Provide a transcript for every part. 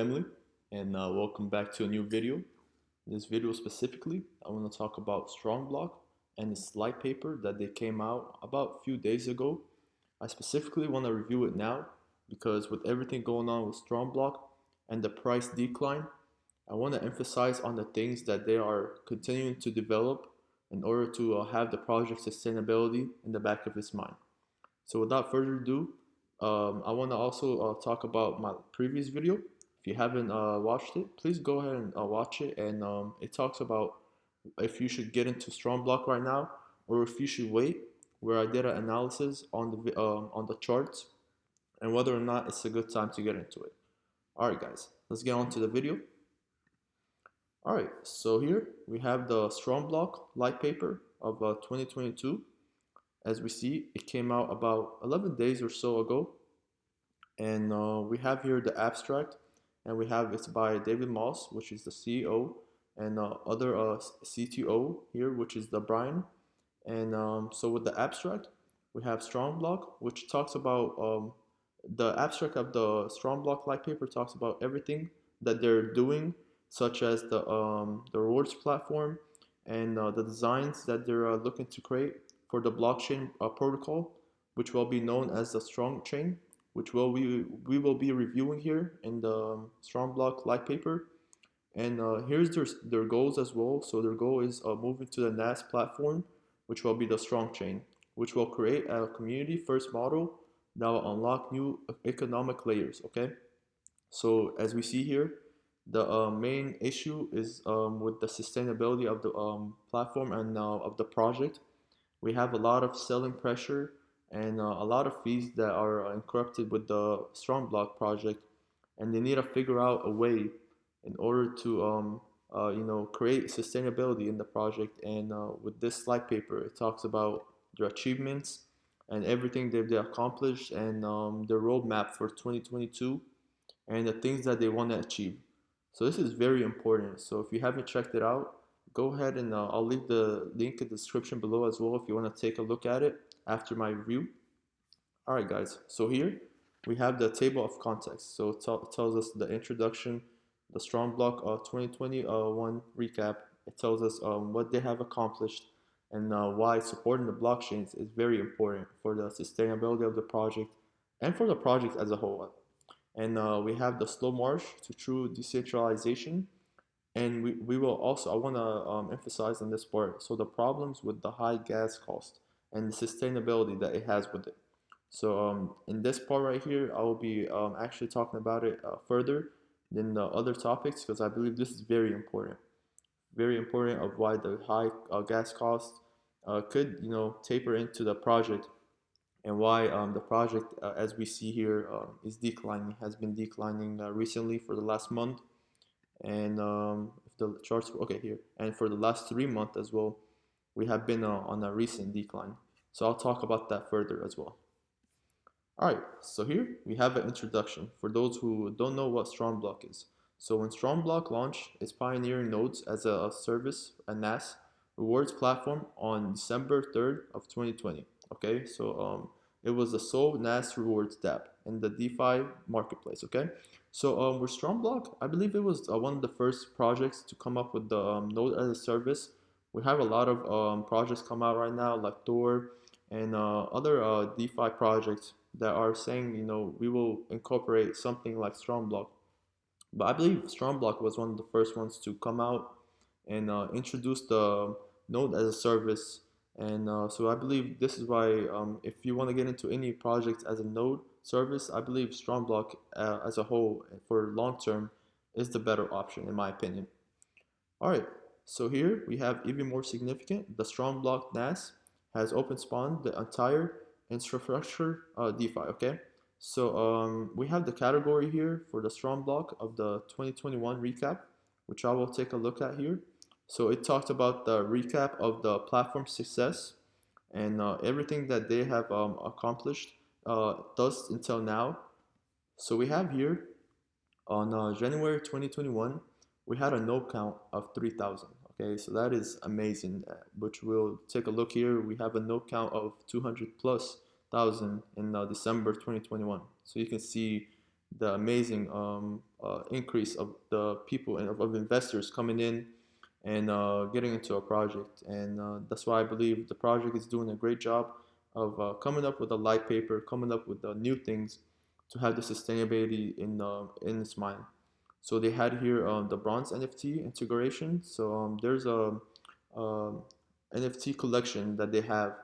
Family, and welcome back to a new video. In this video specifically, I want to talk about StrongBlock and its light paper that they came out about a few days ago. I specifically want to review it now because with everything going on with StrongBlock and the price decline, I want to emphasize on the things that they are continuing to develop in order to have the project sustainability in the back of its mind. So without further ado, I want to also talk about my previous video. If you haven't watched it, please go ahead and watch it. And it talks about if you should get into strong block right now or if you should wait. Where I did an analysis on the charts and whether or not it's a good time to get into it. All right, guys, let's get on to the video. All right, so here we have the strong block light paper of 2022. As we see, it came out about 11 days or so ago. And we have here the abstract, and we have it's by David Moss, which is the CEO, and other CTO here, which is the Brian. And so with the abstract, we have Strong Block, which talks about the abstract of the Strong Block light paper talks about everything that they're doing, such as the rewards platform and the designs that they're looking to create for the blockchain protocol, which will be known as the Strong Chain, which we will be reviewing here in the Strong Block light paper. And here's their goals as well. So their goal is moving to the NAS platform, which will be the Strong Chain, which will create a community first model that will unlock new economic layers. Okay, so as we see here, the main issue is with the sustainability of the platform and of the project. We have a lot of selling pressure and a lot of fees that are encrypted with the Strong Block project, and they need to figure out a way in order to create sustainability in the project. And with this slide paper, it talks about their achievements and everything they've accomplished and their roadmap for 2022 and the things that they want to achieve. So this is very important. So if you haven't checked it out, go ahead and I'll leave the link in the description below as well if you want to take a look at it after my review. All right, guys. So here we have the table of context. So it tells us the introduction, the Strong Block 2021 recap. It tells us what they have accomplished and why supporting the blockchains is very important for the sustainability of the project and for the project as a whole. And we have the slow march to true decentralization. And we will also, I want to emphasize on this part. So the problems with the high gas cost and the sustainability that it has with it. So in this part right here, I will be actually talking about it further than the other topics because I believe this is very important. Very important of why the high gas cost could, taper into the project and why the project, as we see here, is declining, has been declining recently for the last month. And if the charts, okay, here, and for the last 3 months as well, we have been on a recent decline. So I'll talk about that further as well. All right, so here we have an introduction for those who don't know what StrongBlock is. So when StrongBlock launched its pioneering nodes as a service, a NAS rewards platform on December 3rd of 2020. Okay, so it was the sole NAS rewards dApp in the DeFi marketplace. Okay, so with StrongBlock, I believe it was one of the first projects to come up with the node as a service. We have a lot of projects come out right now like Thor and other DeFi projects that are saying, we will incorporate something like StrongBlock. But I believe StrongBlock was one of the first ones to come out and introduce the node as a service. And so I believe this is why if you want to get into any project as a node service, I believe StrongBlock as a whole for long term is the better option in my opinion. All right, so here we have even more significant, the StrongBlock NAS has open spawned the entire infrastructure DeFi. Okay, so we have the category here for the Strong Block of the 2021 recap, which I will take a look at here. So it talked about the recap of the platform success and everything that they have accomplished thus until now. So we have here on January 2021, we had a node count of 3,000. Okay, so that is amazing, which we'll take a look here. We have a node count of 200 plus thousand in December 2021. So you can see the amazing increase of the people and of investors coming in and getting into a project. And that's why I believe the project is doing a great job of coming up with a light paper, coming up with new things to have the sustainability in its mind. So they had here the bronze NFT integration. So there's a um, NFT collection that they have,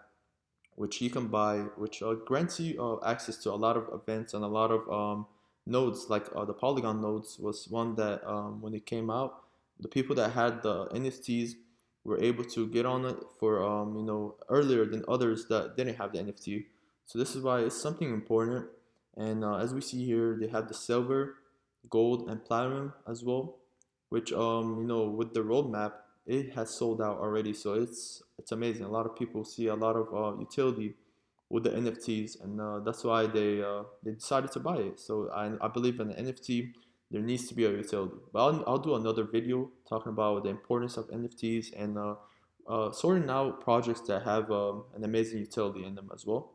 which you can buy, which grants you access to a lot of events and a lot of nodes. Like the Polygon nodes was one that when it came out, the people that had the NFTs were able to get on it for earlier than others that didn't have the NFT. So this is why it's something important. And as we see here, they have the silver, gold, and platinum as well, which with the roadmap it has sold out already. So it's amazing. A lot of people see a lot of utility with the NFTs, and that's why they decided to buy it. So I believe in the NFT there needs to be a utility. But I'll do another video talking about the importance of NFTs and sorting out projects that have an amazing utility in them as well.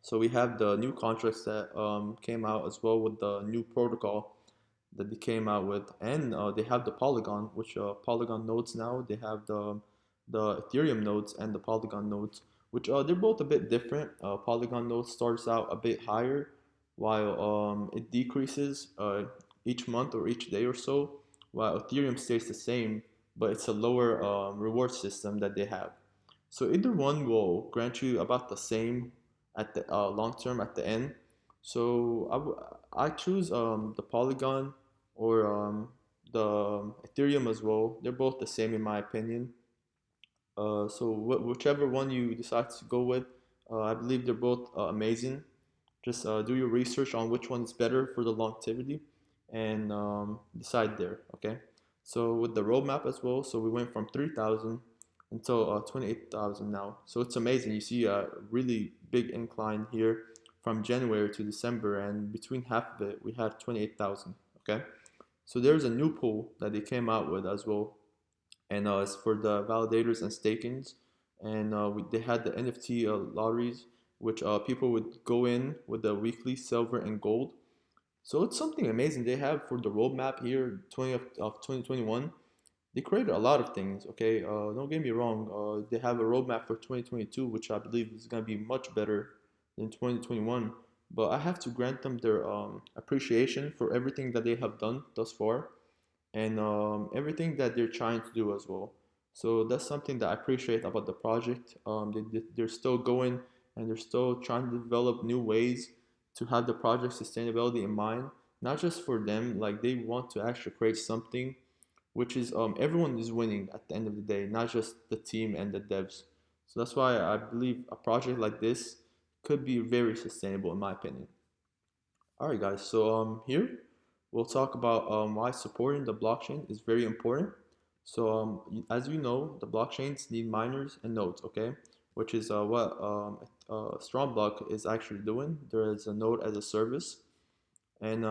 So we have the new contracts that came out as well with the new protocol that they came out with, and they have the Polygon, which Polygon nodes now. They have the Ethereum nodes and the Polygon nodes, which they're both a bit different. Polygon node starts out a bit higher, while it decreases each month or each day or so, while Ethereum stays the same, but it's a lower reward system that they have. So either one will grant you about the same at the long term at the end. So I choose the Polygon or the Ethereum as well. They're both the same in my opinion. So whichever one you decide to go with, I believe they're both amazing. Just do your research on which one is better for the longevity and decide there. Okay. So with the roadmap as well, so we went from 3,000 until 28,000 now. So it's amazing. You see a really big incline here from January to December, and between half of it, we had 28,000. Okay. So there's a new pool that they came out with as well, and it's for the validators and stakings. And they had the NFT lotteries, which people would go in with the weekly silver and gold. So it's something amazing they have for the roadmap here, 2021. They created a lot of things. Okay, don't get me wrong. They have a roadmap for 2022, which I believe is going to be much better than 2021. But I have to grant them their appreciation for everything that they have done thus far and everything that they're trying to do as well. So that's something that I appreciate about the project. They're still going and they're still trying to develop new ways to have the project sustainability in mind, not just for them, like they want to actually create something which is everyone is winning at the end of the day, not just the team and the devs. So that's why I believe a project like this could be very sustainable in my opinion. All right, guys. So here we'll talk about why supporting the blockchain is very important. So as you know, the blockchains need miners and nodes, okay? Which is what StrongBlock is actually doing. There is a node as a service, and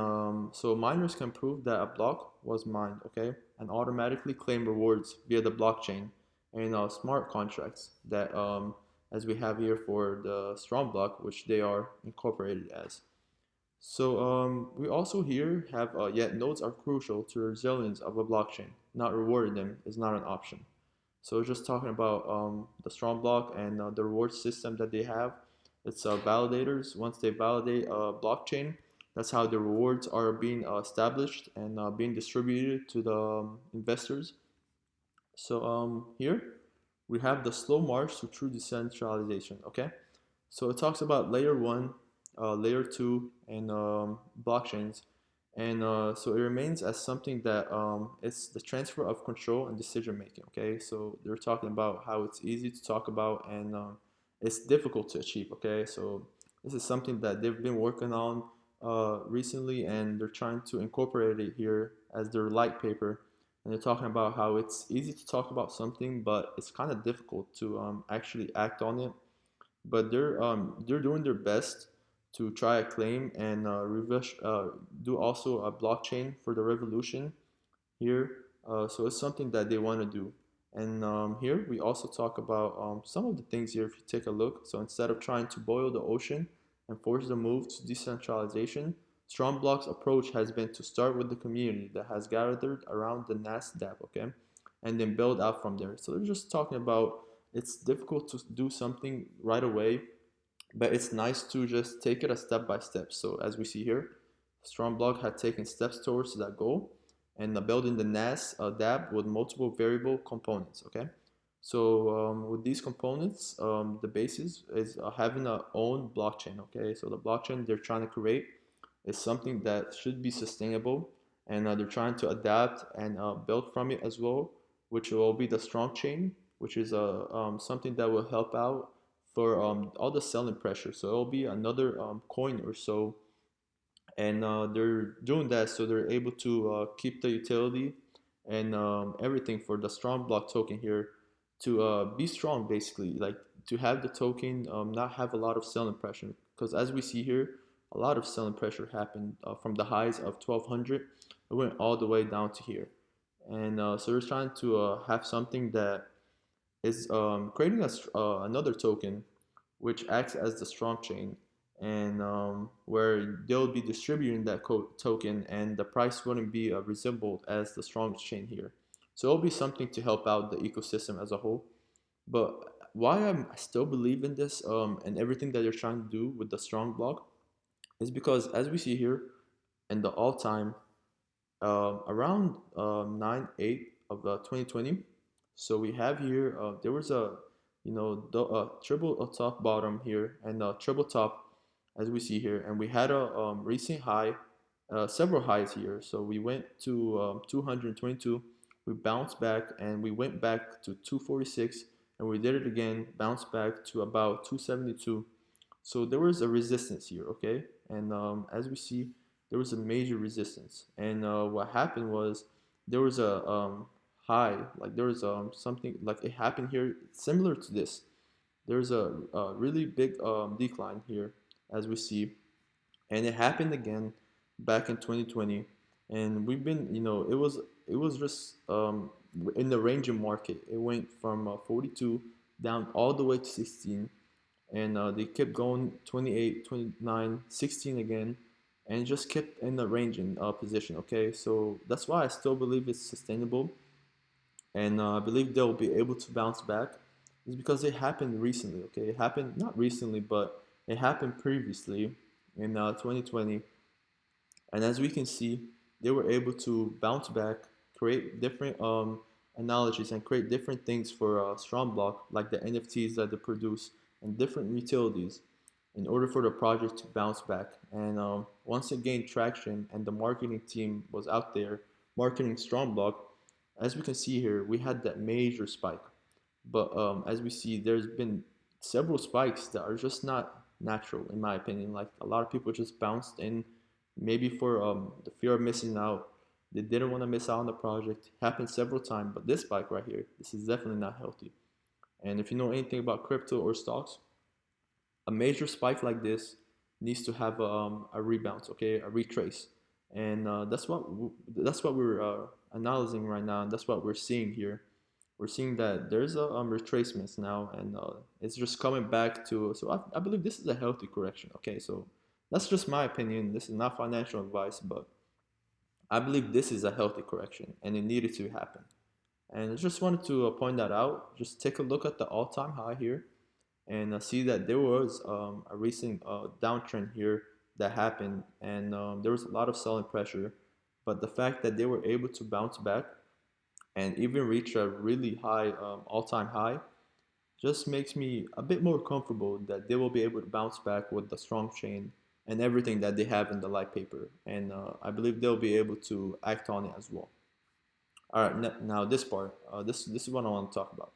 so miners can prove that a block was mined, okay, and automatically claim rewards via the blockchain and smart contracts that, as we have here for the StrongBlock, which they are incorporated as. So we also here have yet nodes are crucial to the resilience of a blockchain. Not rewarding them is not an option. So just talking about the strong block and the reward system that they have. It's validators. Once they validate a blockchain, that's how the rewards are being established and being distributed to the investors. So here we have the slow march to true decentralization. Okay, so it talks about layer one, layer two, and blockchains, and so it remains as something that it's the transfer of control and decision making. Okay, so they're talking about how it's easy to talk about and it's difficult to achieve. Okay, so this is something that they've been working on recently, and they're trying to incorporate it here as their light paper. And they're talking about how it's easy to talk about something, but it's kind of difficult to actually act on it. But they're doing their best to try a claim and do also a blockchain for the revolution here. So it's something that they want to do. And here we also talk about some of the things here. If you take a look, so instead of trying to boil the ocean and force the move to decentralization, StrongBlock's approach has been to start with the community that has gathered around the NAS dApp, okay, and then build out from there. So they're just talking about it's difficult to do something right away, but it's nice to just take it a step by step. So as we see here, StrongBlock had taken steps towards that goal and building the NAS dApp with multiple variable components, okay? So with these components, the basis is having a own blockchain, okay? So the blockchain they're trying to create is something that should be sustainable, and they're trying to adapt and build from it as well, which will be the strong chain, which is something that will help out for all the selling pressure. So it'll be another coin or so, and they're doing that so they're able to keep the utility and everything for the strong block token here to be strong, basically, like to have the token not have a lot of selling pressure, because as we see here, a lot of selling pressure happened from the highs of 1200. It went all the way down to here, and so we're trying to have something that is creating another token which acts as the strong chain, and where they'll be distributing that token and the price wouldn't be resembled as the strong chain here. So it'll be something to help out the ecosystem as a whole. But why I still believe in this and everything that you're trying to do with the strong block is because as we see here in the all-time around 9/8 of 2020. So we have here there was a triple top bottom here and a triple top as we see here, and we had a recent high, several highs here. So we went to 222, we bounced back and we went back to 246, and we did it again, bounced back to about 272. So there was a resistance here, okay, and as we see, there was a major resistance, and what happened was there was a high, like there was something like it happened here similar to this. There's a really big decline here, as we see, and it happened again back in 2020, and we've been, it was just in the ranging market. It went from 42 down all the way to 16, and they kept going 28, 29, 16 again, and just kept in the ranging position. Okay, so that's why I still believe it's sustainable, and I believe they'll be able to bounce back. Is because it happened recently. Okay, it happened not recently, but it happened previously in 2020, and as we can see, they were able to bounce back, create different analogies, and create different things for StrongBlock, like the NFTs that they produce and different utilities, in order for the project to bounce back. And once it gained traction and the marketing team was out there marketing StrongBlock, as we can see here, we had that major spike. But as we see, there's been several spikes that are just not natural, in my opinion. Like a lot of people just bounced in, maybe for the fear of missing out. They didn't want to miss out on the project. It happened several times, but this spike right here, this is definitely not healthy. And if you know anything about crypto or stocks, a major spike like this needs to have a rebound, okay, a retrace, and that's what we're analyzing right now, and that's what we're seeing here. We're seeing that there's a retracements now, and it's just coming back to. So I believe this is a healthy correction. Okay, so that's just my opinion. This is not financial advice, but I believe this is a healthy correction, and it needed to happen. And I just wanted to point that out. Just take a look at the all-time high here, and see that there was a recent downtrend here that happened, and there was a lot of selling pressure. But the fact that they were able to bounce back and even reach a really high all-time high just makes me a bit more comfortable that they will be able to bounce back with the strong chain and everything that they have in the light paper, and I believe they'll be able to act on it as well. All right, now this part, this is what I want to talk about.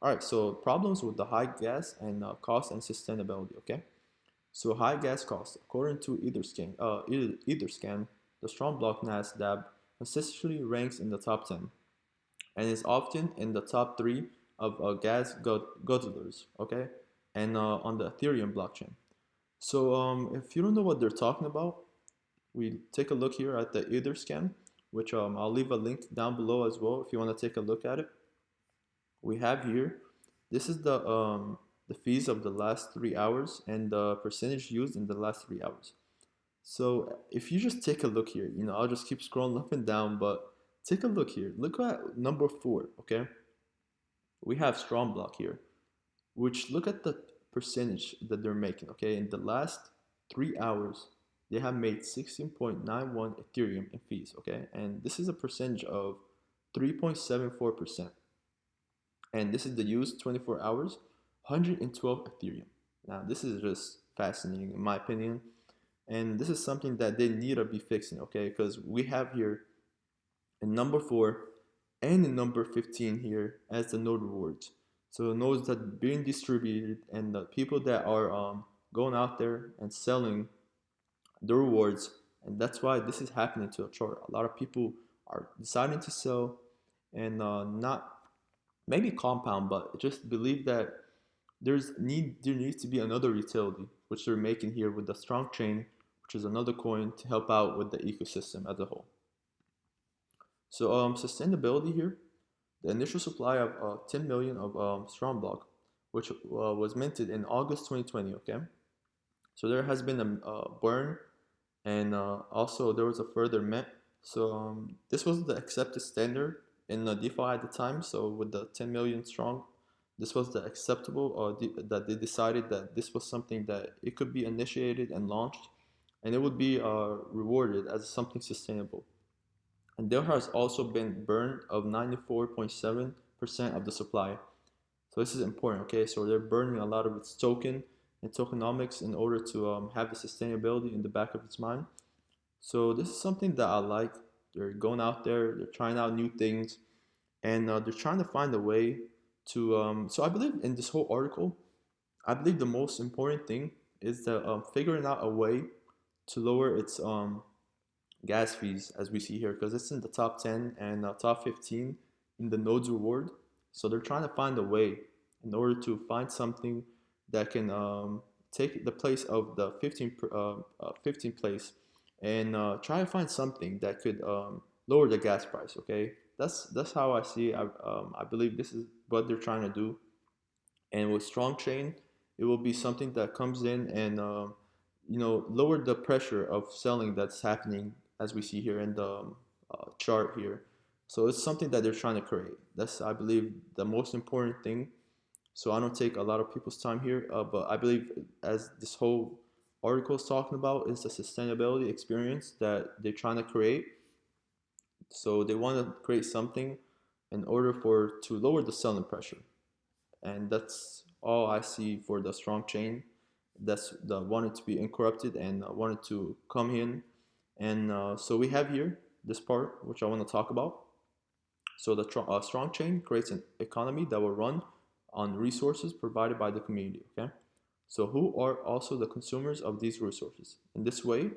All right, so problems with the high gas and cost and sustainability. Okay, so high gas cost, according to Etherscan, the strong block NAS DAB consistently ranks in the top 10 and is often in the top three of gas guzzlers. Okay, and on the Ethereum blockchain. So if you don't know what they're talking about, we take a look here at the Etherscan, which I'll leave a link down below as well if you want to take a look at it. We have here, this is the fees of the last 3 hours and the percentage used in the last 3 hours. So if you just take a look here, I'll just keep scrolling up and down, but take a look here. Look at number 4, okay? We have StrongBlock here, which look at the percentage that they're making, okay? In the last 3 hours, they have made 16.91 Ethereum in fees, okay? And this is a percentage of 3.74%. And this is the used 24 hours, 112 Ethereum. Now, this is just fascinating in my opinion. And this is something that they need to be fixing, okay? Because we have here in number 4 and in number 15 here as the node rewards. So the nodes that are being distributed and the people that are going out there and selling the rewards. And that's why this is happening to a chart. A lot of people are deciding to sell and not maybe compound, but just believe that there needs to be another utility, which they're making here with the strong chain, which is another coin to help out with the ecosystem as a whole. So sustainability here, the initial supply of 10 million of StrongBlock, which was minted in August 2020. Okay, so there has been a burn, and also there was a further mint. So this was the accepted standard in DeFi at the time. So with the 10 million strong, this was the acceptable, that they decided that this was something that it could be initiated and launched, and it would be rewarded as something sustainable. And there has also been burn of 94.7% of the supply. So this is important, okay? So they're burning a lot of its token and tokenomics in order to have the sustainability in the back of its mind. So this is something that I like. They're going out there, they're trying out new things, and they're trying to find a way to. So I believe in this whole article, I believe the most important thing is that figuring out a way to lower its gas fees, as we see here, because it's in the top 10 and top 15 in the nodes reward. So they're trying to find a way in order to find something that can take the place of the 15 place, and try to find something that could lower the gas price. Okay, that's how I see it. I believe this is what they're trying to do. And with strong chain, it will be something that comes in and lower the pressure of selling that's happening, as we see here in the chart here. So it's something that they're trying to create. That's, I believe, the most important thing. So I don't take a lot of people's time here, but I believe, as this whole article is talking about, is the sustainability experience that they're trying to create. So they want to create something in order to lower the selling pressure, and that's all I see for the strong chain. That's the wanted to be incorrupted and wanted to come in. And so we have here this part which I want to talk about. So the strong chain creates an economy that will run on resources provided by the community. Okay, so who are also the consumers of these resources in this way,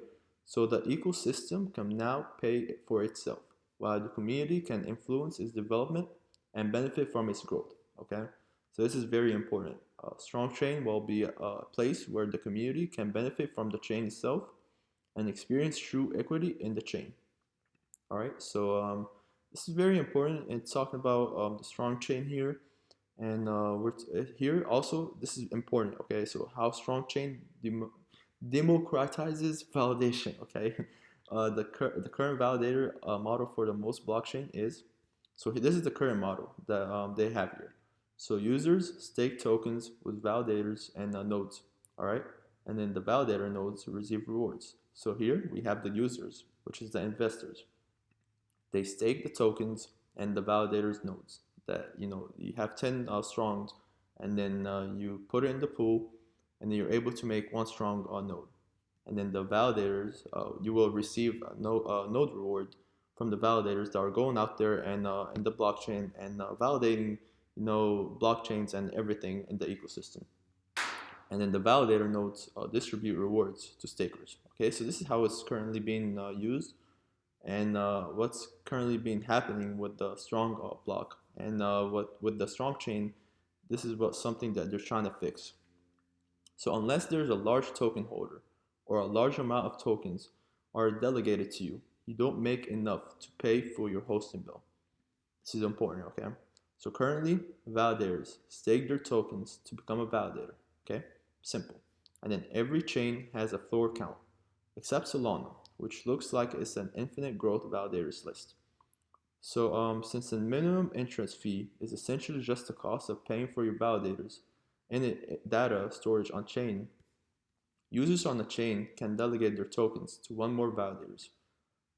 so the ecosystem can now pay for itself, while the community can influence its development and benefit from its growth. Okay, so this is very important. Strong chain will be a place where the community can benefit from the chain itself and experience true equity in the chain. All right, so this is very important. It's talking about the strong chain here, and here also this is important. Okay, so how strong chain democratizes validation. Okay, the current validator model for the most blockchain is, so this is the current model that they have here. So users stake tokens with validators and nodes. All right, and then the validator nodes receive rewards. So here we have the users, which is the investors. They stake the tokens and the validators nodes. That you have 10 strongs, and then you put it in the pool, and then you're able to make one strong node. And then the validators, you will receive a node reward from the validators that are going out there and in the blockchain and validating blockchains and everything in the ecosystem. And then the validator nodes distribute rewards to stakers. Okay, so this is how it's currently being used, and what's currently been happening with the strong block, and what with the strong chain. This is something that they're trying to fix. So unless there's a large token holder or a large amount of tokens are delegated to you, you don't make enough to pay for your hosting bill. This is important, okay? So currently, validators stake their tokens to become a validator, okay? Simple. And then every chain has a floor count. except Solana, which looks like it's an infinite growth validators list. So since the minimum entrance fee is essentially just the cost of paying for your validators and data storage on chain, users on the chain can delegate their tokens to one more validators.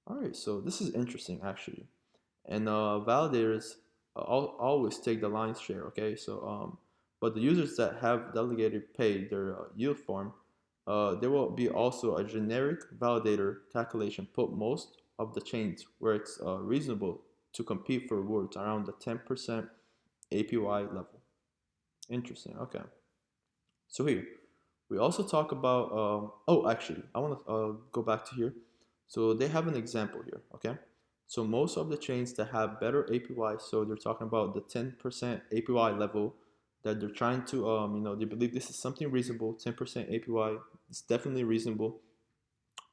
Alright, so this is interesting actually. And validators always take the lion's share, okay? So, but the users that have delegated pay their yield form, there will be also a generic validator calculation put most of the chains where it's reasonable to compete for rewards around the 10% APY level. Interesting, okay. So here, we also talk about, oh, actually, I want to go back to here. So they have an example here, okay? So most of the chains that have better APY, so they're talking about the 10% APY level that they're trying to, they believe this is something reasonable, 10% APY, it's definitely reasonable.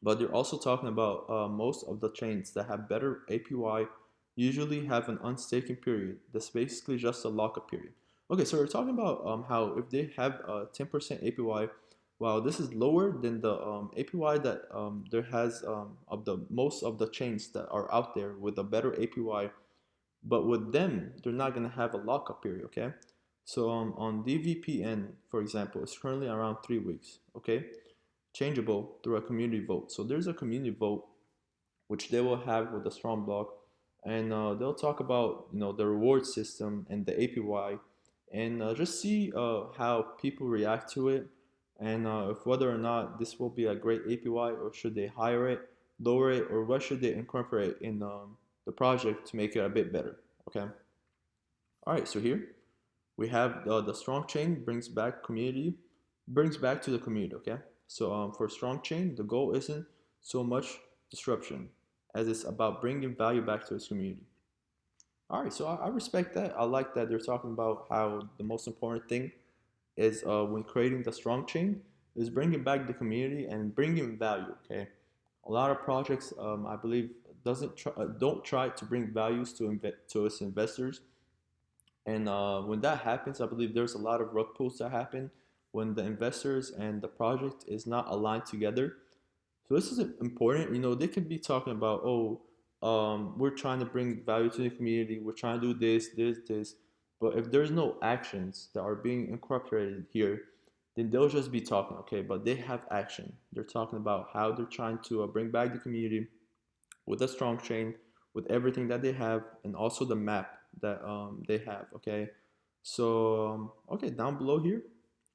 But they're also talking about most of the chains that have better APY usually have an unstaking period. That's basically just a lockup period. Okay, so we're talking about how if they have a 10% APY, while this is lower than the APY that there has of the most of the chains that are out there with a better APY, but with them, they're not going to have a lockup period, okay? So on DVPN, for example, it's currently around 3 weeks, okay? Changeable through a community vote. So there's a community vote which they will have with the StrongBlock, and they'll talk about the reward system and the APY, and just see how people react to it, and if whether or not this will be a great APY or should they higher it, lower it, or what should they incorporate in the project to make it a bit better. Okay. All right. So here we have the strong chain brings back to the community. Okay. So for strong chain, the goal isn't so much disruption as it's about bringing value back to its community. All right, so I respect that. I like that they're talking about how the most important thing is when creating the strong chain is bringing back the community and bringing value. Okay, a lot of projects, I believe, don't try to bring values to its investors, and when that happens, I believe there's a lot of rug pulls that happen when the investors and the project is not aligned together. So this is important. They could be talking about, oh, we're trying to bring value to the community. We're trying to do this. But if there's no actions that are being incorporated here, then they'll just be talking, okay? But they have action. They're talking about how they're trying to bring back the community with a strong chain, with everything that they have, and also the map that they have, okay? So, okay, down below here,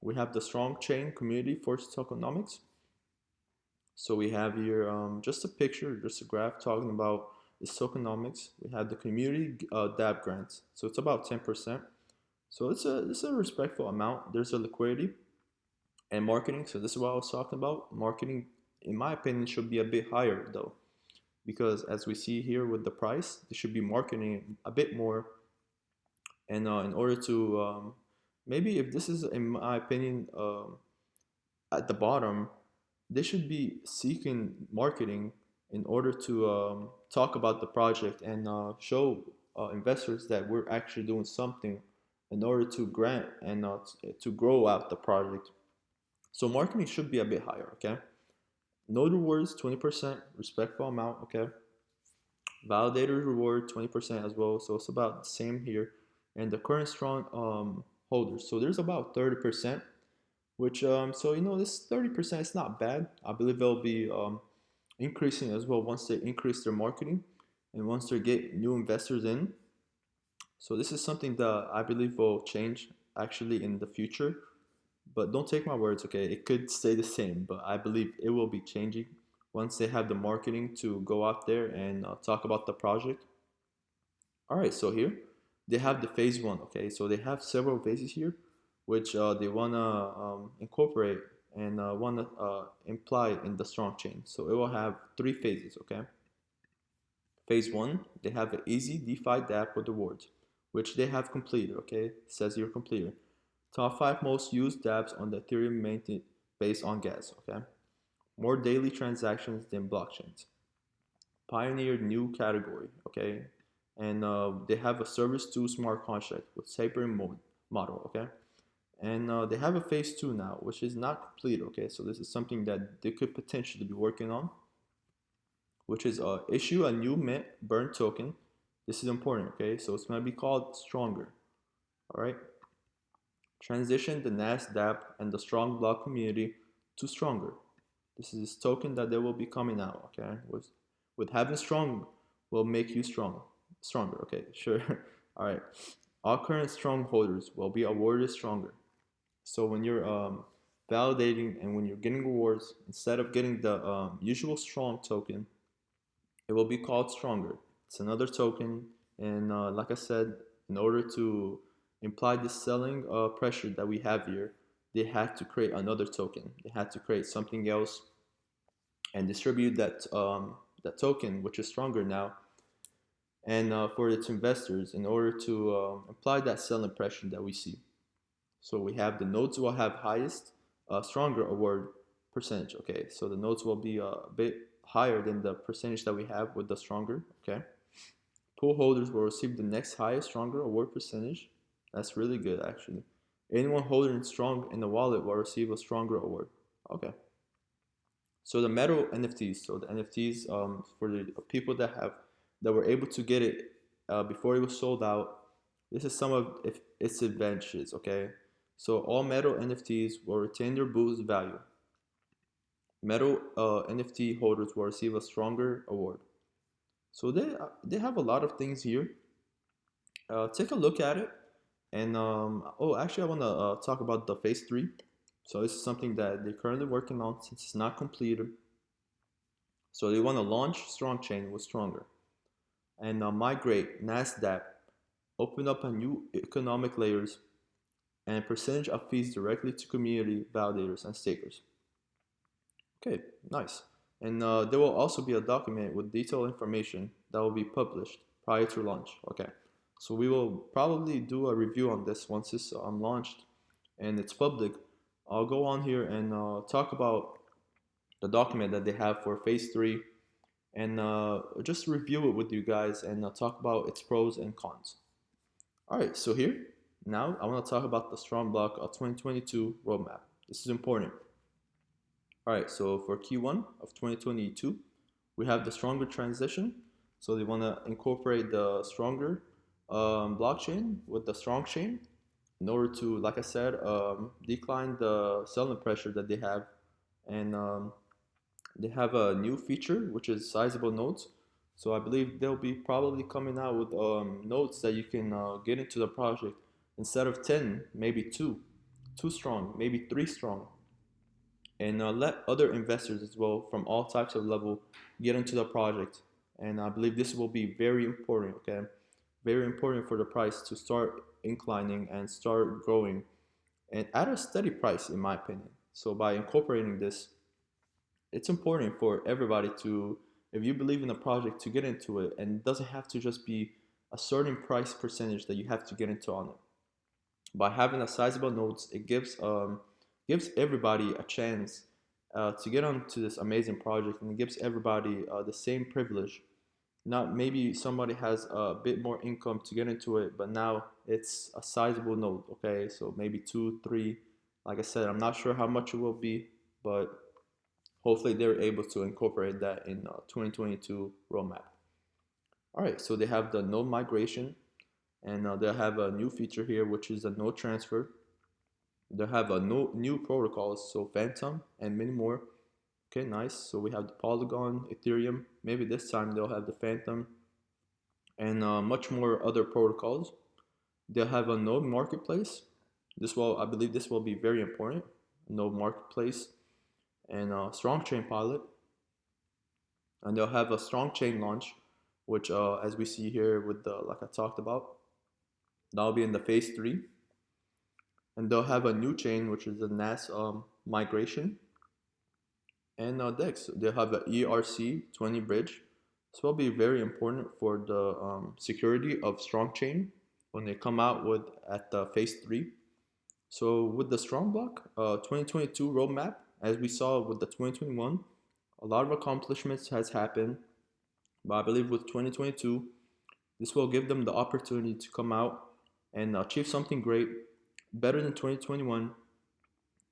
we have the strong chain community for tokenomics. So we have here just a picture, just a graph talking about this tokenomics. We have the community DApp grants. So it's about 10%. So it's a respectful amount. There's a liquidity and marketing. So this is what I was talking about. Marketing, in my opinion, should be a bit higher though, because as we see here with the price, they should be marketing a bit more. And in order to maybe if this is, in my opinion, at the bottom, they should be seeking marketing in order to talk about the project and show investors that we're actually doing something in order to grant and to grow out the project. So marketing should be a bit higher, okay? Node rewards 20%, respectful amount, okay? Validator reward 20% as well, so it's about the same here. And the current strong holders, so there's about 30%, which so this 30% is not bad. I believe they'll be increasing as well once they increase their marketing and once they get new investors in. So this is something that I believe will change actually in the future, but don't take my words, okay? It could stay the same, but I believe it will be changing once they have the marketing to go out there and talk about the project. All right, so here they have the phase one, okay? So they have several phases here, which they want to incorporate and want to imply in the strong chain. So it will have 3 phases, okay? Phase one, they have an easy DeFi dApp with rewards, which they have completed, okay? It says you're completed. Top 5 most used dApps on the Ethereum maintain based on gas, okay? More daily transactions than blockchains. Pioneered new category, okay? And they have a service to smart contract with tapering model, okay? And they have a phase 2 now, which is not complete. Okay, so this is something that they could potentially be working on, which is issue a new mint burn token. This is important. Okay, so it's going to be called Stronger. All right, transition the NASDAQ and the StrongBlock community to Stronger. This is this token that they will be coming out. Okay, with having strong will make you stronger. Okay, sure. All right, all current strong holders will be awarded Stronger. So when you're validating and when you're getting rewards, instead of getting the usual strong token, it will be called Stronger. It's another token, and like I said, in order to imply this selling pressure that we have here, they had to create another token. They had to create something else and distribute that token, which is Stronger now, and for its investors in order to apply that selling pressure that we see. So we have the nodes will have highest Stronger award percentage. Okay, so the nodes will be a bit higher than the percentage that we have with the Stronger. Okay, pool holders will receive the next highest Stronger award percentage. That's really good actually. Anyone holding Strong in the wallet will receive a Stronger award. Okay. So the metal NFTs, so the NFTs for the people that were able to get it before it was sold out. This is some of its advantages. Okay, so all metal NFTs will retain their boost value. Metal NFT holders will receive a Stronger award. So they have a lot of things here. Take a look at it. And oh, actually, I want to talk about the phase 3. So this is something that they're currently working on since it's not completed. So they want to launch Strong Chain with Stronger and migrate NASDAQ, open up a new economic layers and percentage of fees directly to community validators and stakers. Okay, nice. And there will also be a document with detailed information that will be published prior to launch. Okay, so we will probably do a review on this once it's launched and it's public. I'll go on here and talk about the document that they have for phase 3 and just review it with you guys and talk about its pros and cons. All right, so here now I want to talk about the StrongBlock 2022 roadmap. This is important. All right, so for Q1 of 2022, we have the Stronger transition. So they want to incorporate the Stronger blockchain with the Strong chain in order to, like I said, decline the selling pressure that they have. And they have a new feature, which is sizable nodes. So I believe they'll be probably coming out with nodes that you can get into the project instead of 10, maybe two strong, maybe 3 strong, and let other investors as well from all types of level get into the project. And I believe this will be very important. Okay, very important for the price to start inclining and start growing, and at a steady price, in my opinion. So by incorporating this, it's important for everybody to, if you believe in a project, to get into it, and it doesn't have to just be a certain price percentage that you have to get into on it. By having a sizable nodes, it gives everybody a chance to get onto this amazing project, and it gives everybody the same privilege. Not maybe somebody has a bit more income to get into it, but now it's a sizable node. Okay, so maybe 2, 3. Like I said, I'm not sure how much it will be, but hopefully they're able to incorporate that in 2022 roadmap. All right, so they have the node migration, and they'll have a new feature here, which is a node transfer. They'll have a new protocols, so Phantom and many more. Okay, nice. So we have the Polygon, Ethereum. Maybe this time they'll have the Phantom and much more other protocols. They'll have a node marketplace. I believe this will be very important. Node marketplace and a strong chain pilot. And they'll have a strong chain launch, which as we see here with the, like I talked about, that'll be in the phase 3. And they'll have a new chain, which is the NAS migration. And DEX, they'll have the ERC20 bridge. This will be very important for the security of Strong Chain when they come out with at the phase 3. So with the StrongBlock 2022 roadmap, as we saw with the 2021, a lot of accomplishments has happened. But I believe with 2022, this will give them the opportunity to come out and achieve something great better than 2021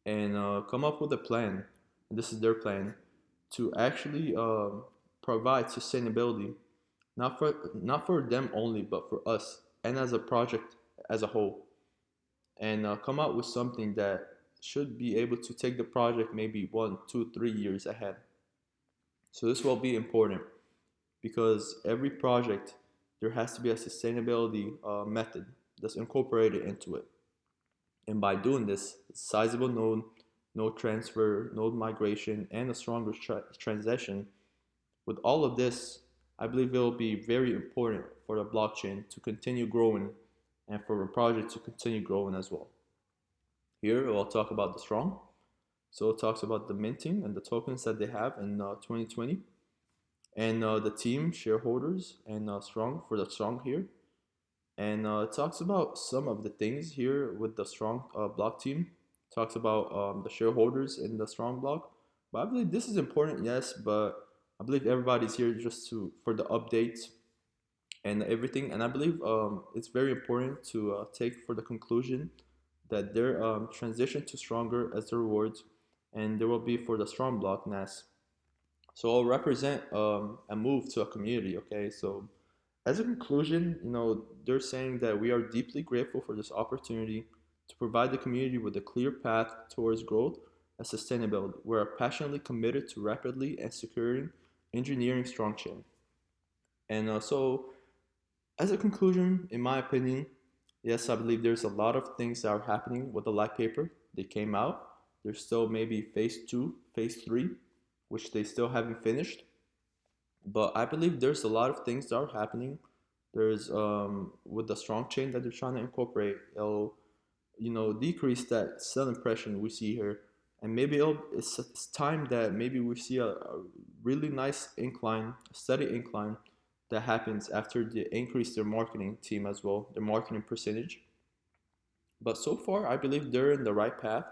and come up with a plan. And this is their plan to actually provide sustainability, not for them only, but for us and as a project as a whole, and come out with something that should be able to take the project maybe 1, 2, 3 years ahead. So this will be important because every project there has to be a sustainability method that's incorporated into it. And by doing this, sizable node transfer, node migration, and a stronger transition, with all of this, I believe it will be very important for the blockchain to continue growing and for the project to continue growing as well. Here, we'll talk about the Strong. So it talks about the minting and the tokens that they have in 2020 and the team shareholders and Strong for the Strong here. And it talks about some of the things here with the Strong Block team. It talks about the shareholders in the Strong Block. But I believe this is important, yes, but I believe everybody's here just to for the updates and everything. And I believe it's very important to take for the conclusion that their transition to Stronger as the rewards, and there will be for the Strong Block NAS. So I'll represent a move to a community. Okay, so as a conclusion, they're saying that we are deeply grateful for this opportunity to provide the community with a clear path towards growth and sustainability. We are passionately committed to rapidly and securing engineering strong chain. And so, as a conclusion, in my opinion, yes, I believe there's a lot of things that are happening with the light paper. They came out. There's still maybe phase two, phase three, which they still haven't finished. But I believe there's a lot of things that are happening. There's with the strong chain that they're trying to incorporate, it'll decrease that cell impression we see here, and maybe it's time that maybe we see a really nice incline, a steady incline that happens after they increase their marketing team as well, their marketing percentage. But so far, I believe they're in the right path.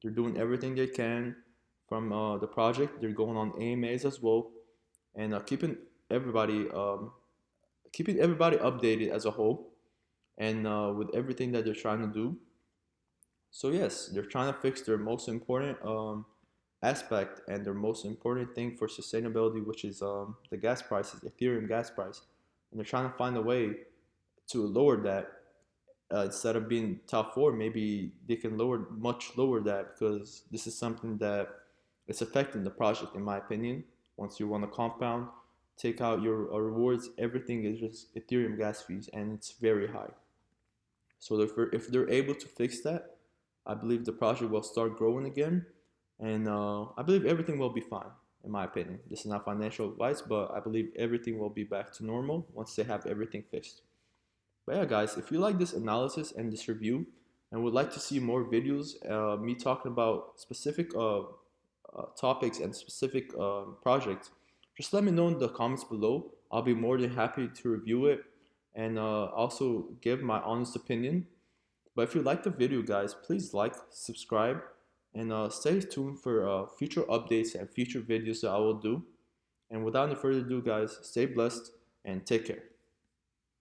They're doing everything they can from the project. They're going on AMAs as well, and everybody keeping everybody updated as a whole, and with everything that they're trying to do. So yes, they're trying to fix their most important aspect and their most important thing for sustainability, which is the gas prices, Ethereum gas price, and they're trying to find a way to lower that. Instead of being top four, maybe they can much lower that, because this is something that is affecting the project, in my opinion. Once you want to compound, take out your rewards, everything is just Ethereum gas fees, and it's very high. So if they're able to fix that, I believe the project will start growing again, and I believe everything will be fine, in my opinion. This is not financial advice, but I believe everything will be back to normal once they have everything fixed. But yeah, guys, if you like this analysis and this review and would like to see more videos, me talking about specific topics and specific projects, just let me know in the comments below. I'll be more than happy to review it and also give my honest opinion. But if you like the video, guys, please like, subscribe, and stay tuned for future updates and future videos that I will do. And without any further ado, guys, stay blessed and take care.